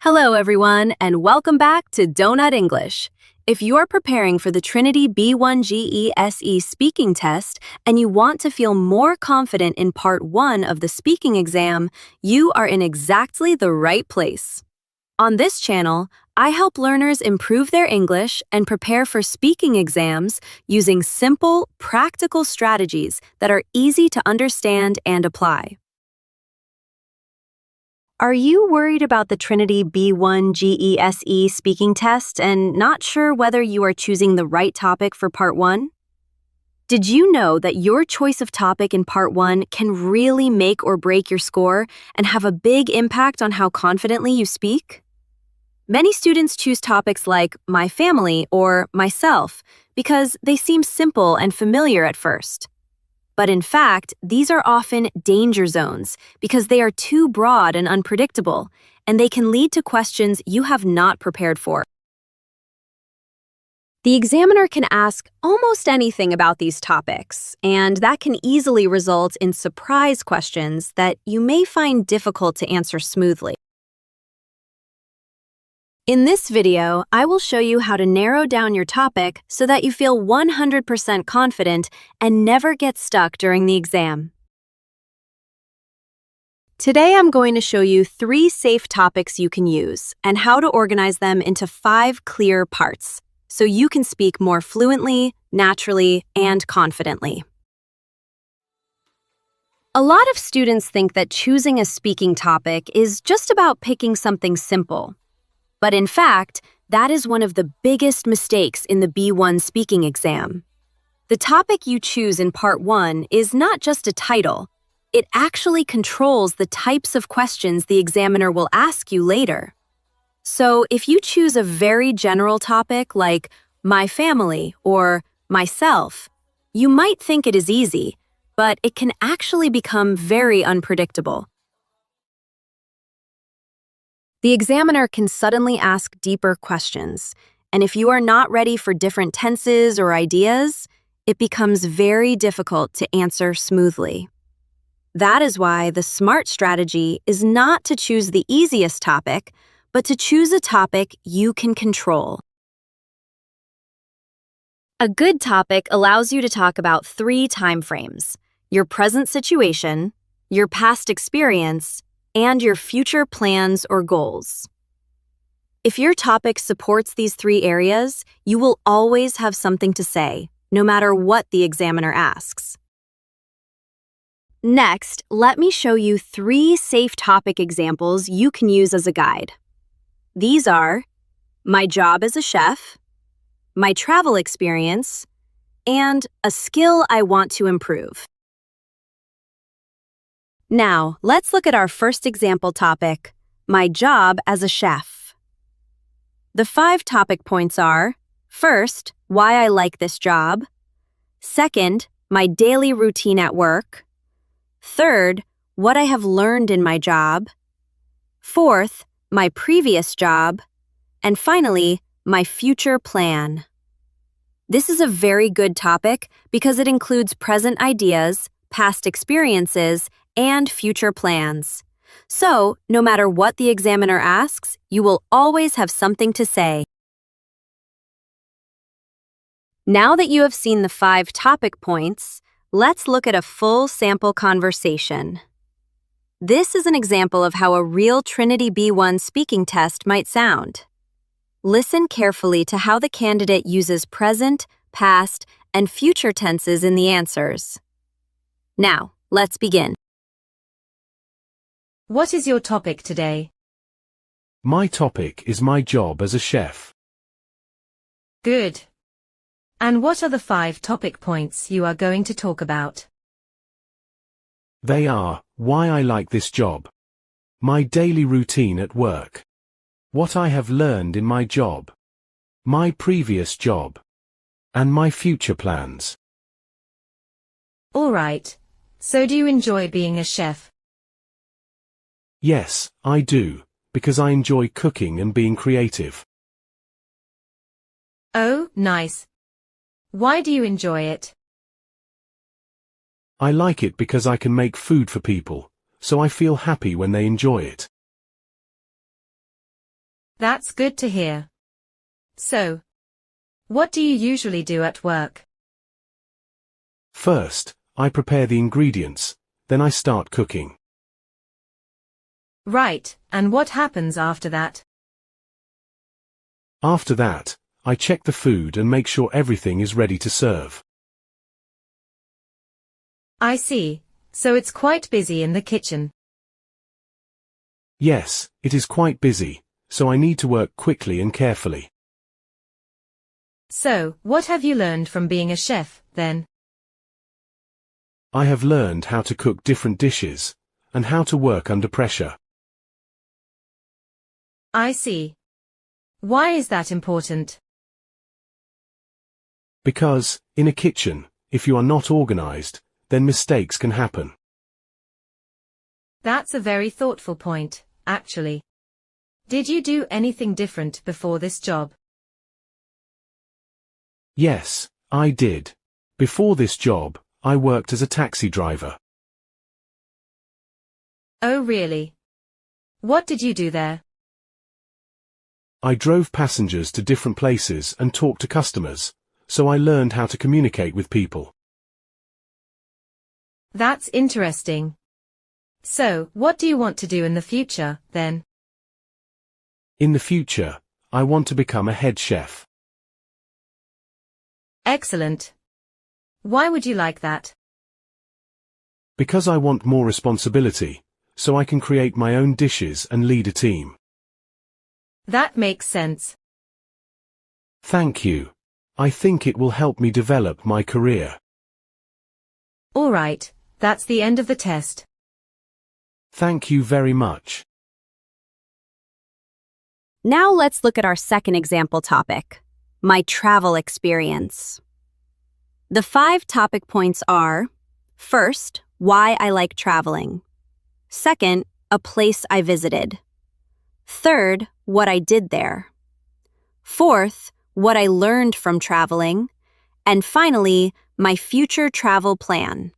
Hello, everyone, and welcome back to Doughnut English. If you're preparing for the Trinity B1 GESE speaking test and you want to feel more confident in Part 1 of the speaking exam, you are in exactly the right place. On this channel, I help learners improve their English and prepare for speaking exams using simple, practical strategies that are easy to understand and apply. Are you worried about the Trinity B1 GESE speaking test and not sure whether you are choosing the right topic for Part 1? Did you know that your choice of topic in Part 1 can really make or break your score and have a big impact on how confidently you speak? Many students choose topics like my family or myself because they seem simple and familiar at first. But in fact, these are often danger zones because they are too broad and unpredictable, and they can lead to questions you have not prepared for. The examiner can ask almost anything about these topics, and that can easily result in surprise questions that you may find difficult to answer smoothly. In this video, I will show you how to narrow down your topic so that you feel 100% confident and never get stuck during the exam. Today, I'm going to show you 3 safe topics you can use and how to organize them into 5 clear parts so you can speak more fluently, naturally, and confidently. A lot of students think that choosing a speaking topic is just about picking something simple. But in fact, that is one of the biggest mistakes in the B1 speaking exam. The topic you choose in Part 1 is not just a title. It actually controls the types of questions the examiner will ask you later. So if you choose a very general topic like my family or myself, you might think it is easy, but it can actually become very unpredictable. The examiner can suddenly ask deeper questions, and if you are not ready for different tenses or ideas, it becomes very difficult to answer smoothly. That is why the smart strategy is not to choose the easiest topic, but to choose a topic you can control. A good topic allows you to talk about 3 time frames: your present situation, your past experience, and your future plans or goals. If your topic supports these 3 areas, you will always have something to say, no matter what the examiner asks. Next, let me show you 3 safe topic examples you can use as a guide. These are my job as a chef, my travel experience, and a skill I want to improve. Now, let's look at our first example topic, my job as a chef. The 5 topic points are, first, why I like this job. Second, my daily routine at work. Third, what I have learned in my job. Fourth, my previous job. And finally, my future plan. This is a very good topic because it includes present ideas, past experiences, and future plans. So, no matter what the examiner asks, you will always have something to say. Now that you have seen the 5 topic points, let's look at a full sample conversation. This is an example of how a real Trinity B1 speaking test might sound. Listen carefully to how the candidate uses present, past, and future tenses in the answers. Now, let's begin. What is your topic today? My topic is my job as a chef. Good. And what are the 5 topic points you are going to talk about? They are, why I like this job, my daily routine at work, what I have learned in my job, my previous job, and my future plans. All right. So do you enjoy being a chef? Yes, I do, because I enjoy cooking and being creative. Oh, nice. Why do you enjoy it? I like it because I can make food for people, so I feel happy when they enjoy it. That's good to hear. So, what do you usually do at work? First, I prepare the ingredients, then I start cooking. Right, and what happens after that? After that, I check the food and make sure everything is ready to serve. I see, so it's quite busy in the kitchen. Yes, it is quite busy, so I need to work quickly and carefully. So, what have you learned from being a chef, then? I have learned how to cook different dishes, and how to work under pressure. I see. Why is that important? Because, in a kitchen, if you are not organized, then mistakes can happen. That's a very thoughtful point, actually. Did you do anything different before this job? Yes, I did. Before this job, I worked as a taxi driver. Oh really? What did you do there? I drove passengers to different places and talked to customers, so I learned how to communicate with people. That's interesting. So, what do you want to do in the future, then? In the future, I want to become a head chef. Excellent. Why would you like that? Because I want more responsibility, so I can create my own dishes and lead a team. That makes sense. Thank you. I think it will help me develop my career. All right, that's the end of the test. Thank you very much. Now let's look at our second example topic, my travel experience. The 5 topic points are: first, why I like traveling. Second, a place I visited. Third, what I did there. Fourth, what I learned from traveling. And finally, my future travel plan.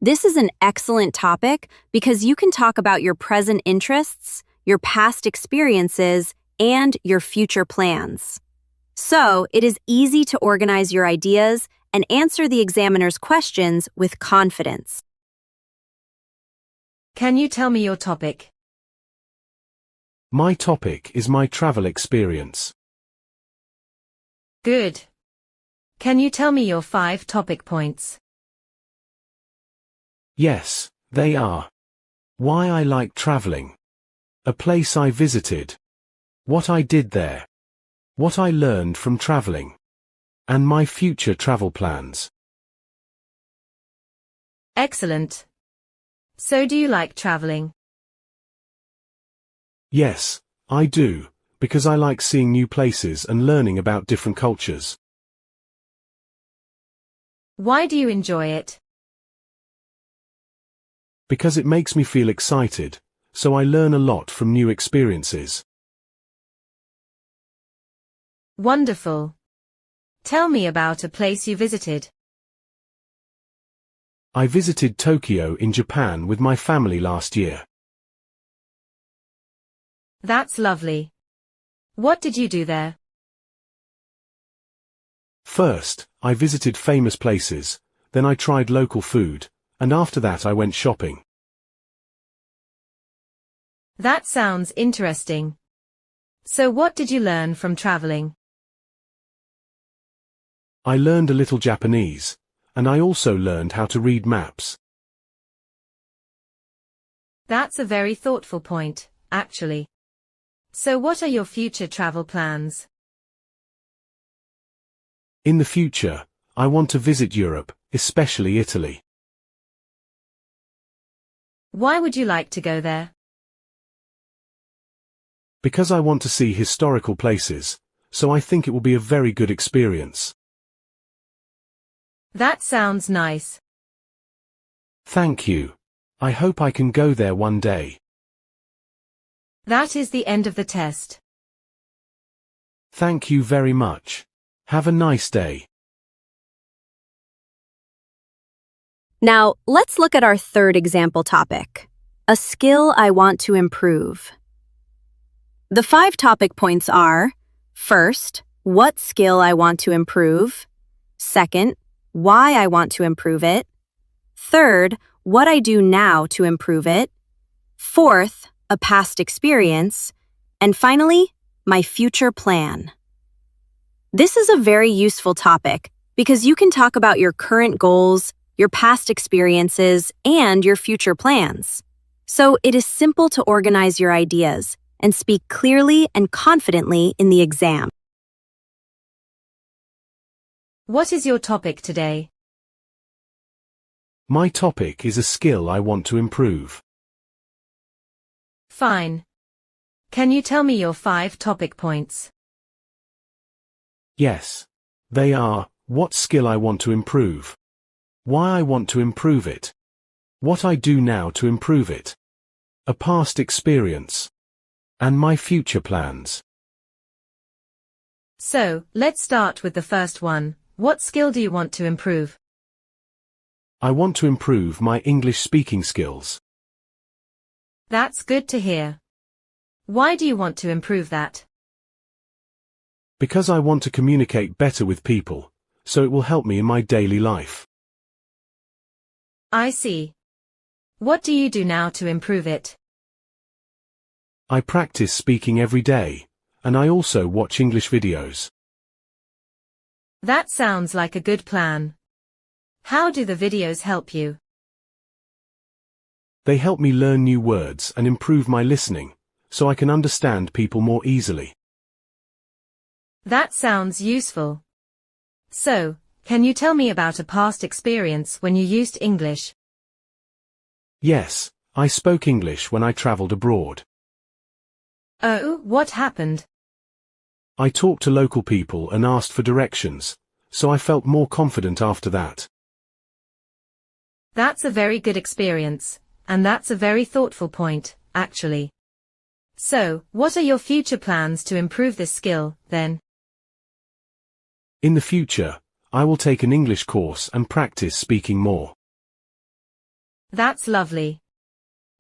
This is an excellent topic because you can talk about your present interests, your past experiences, and your future plans. So, it is easy to organize your ideas and answer the examiner's questions with confidence. Can you tell me your topic? My topic is my travel experience. Good. Can you tell me your 5 topic points? Yes, they are: why I like traveling, a place I visited, what I did there, what I learned from traveling, and my future travel plans. Excellent. So do you like traveling? Yes, I do, because I like seeing new places and learning about different cultures. Why do you enjoy it? Because it makes me feel excited, so I learn a lot from new experiences. Wonderful. Tell me about a place you visited. I visited Tokyo in Japan with my family last year. That's lovely. What did you do there? First, I visited famous places, then I tried local food, and after that I went shopping. That sounds interesting. So what did you learn from traveling? I learned a little Japanese, and I also learned how to read maps. That's a very thoughtful point, actually. So what are your future travel plans? In the future, I want to visit Europe, especially Italy. Why would you like to go there? Because I want to see historical places, so I think it will be a very good experience. That sounds nice. Thank you. I hope I can go there one day. That is the end of the test. Thank you very much. Have a nice day. Now, let's look at our third example topic, a skill I want to improve. The 5 topic points are: first, what skill I want to improve; second, why I want to improve it; third, what I do now to improve it; fourth, a past experience; and finally, my future plan. This is a very useful topic because you can talk about your current goals, your past experiences, and your future plans. So it is simple to organize your ideas and speak clearly and confidently in the exam. What is your topic today? My topic is a skill I want to improve. Fine. Can you tell me your 5 topic points? Yes. They are: what skill I want to improve, why I want to improve it, what I do now to improve it, a past experience, and my future plans. So, let's start with the first one. What skill do you want to improve? I want to improve my English speaking skills. That's good to hear. Why do you want to improve that? Because I want to communicate better with people, so it will help me in my daily life. I see. What do you do now to improve it? I practice speaking every day, and I also watch English videos. That sounds like a good plan. How do the videos help you? They help me learn new words and improve my listening, so I can understand people more easily. That sounds useful. So, can you tell me about a past experience when you used English? Yes, I spoke English when I traveled abroad. Oh, what happened? I talked to local people and asked for directions, so I felt more confident after that. That's a very good experience, and that's a very thoughtful point, actually. So, what are your future plans to improve this skill, then? In the future, I will take an English course and practice speaking more. That's lovely.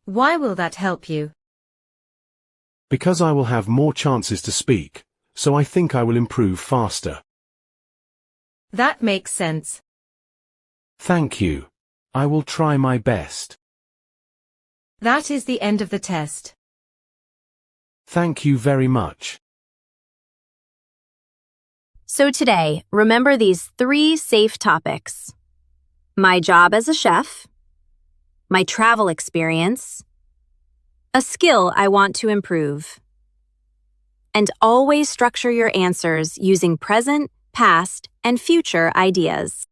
Why will that help you? Because I will have more chances to speak, so I think I will improve faster. That makes sense. Thank you. I will try my best. That is the end of the test. Thank you very much. So today, remember these 3 safe topics: my job as a chef, my travel experience, a skill I want to improve. And always structure your answers using present, past, and future ideas.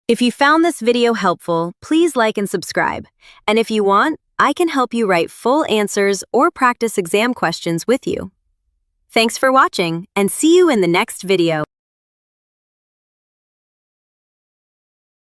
If you found this video helpful, please like and subscribe. And if you want, I can help you write full answers or practice exam questions with you. Thanks for watching, and see you in the next video.